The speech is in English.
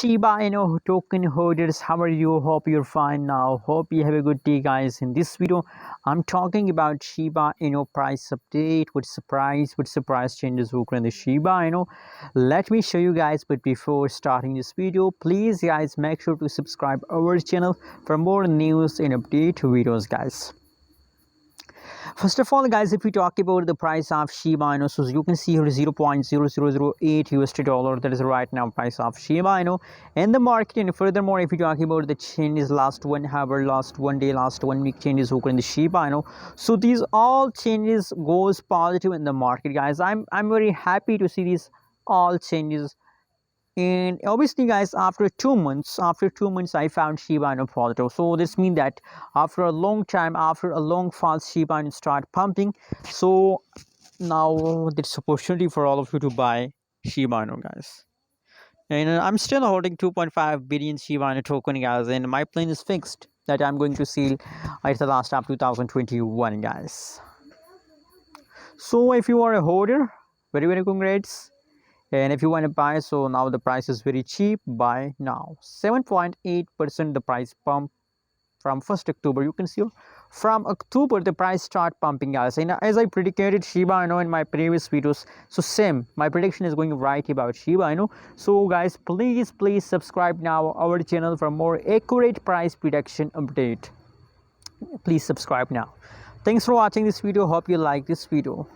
Shiba inu token holders, how are you? Hope you're fine now. Hope you have a good day, guys. In this video, I'm talking about Shiba inu price update. What's the price changes occur in the Shiba inu? Let me show you guys. But before starting this video, please, guys, make sure to subscribe our channel for more news and update videos, guys. First of all, guys, if we talk about the price of Shiba inu, so you can see here 0.0008 USD dollar. That is right now price of Shiba inu in the market. And furthermore, if we talk about the changes last 1 hour, last 1 day, last 1 week changes occur in the Shiba inu, so these all changes goes positive in the market, guys. I'm very happy to see these all changes. And obviously, guys, after 2 months I found Shiba inu positive. So this means that after a long time, after a long fast, Shiba inu start pumping. So now there's opportunity for all of you to buy Shiba inu, guys. And I'm still holding 2.5 billion Shiba inu token, guys, and my plan is fixed that I'm going to sell at the last of 2021, guys. So if you are a holder, very congrats. And if you want to buy, so now the price is very cheap. Buy now. 7.8% the price pump from 1st October. You can see from October the price start pumping, guys. And as I predicted Shiba inu in my previous videos, so same, my prediction is going right about Shiba inu. So guys, please subscribe now our channel for more accurate price prediction update. Please subscribe now. Thanks for watching this video. Hope you like this video.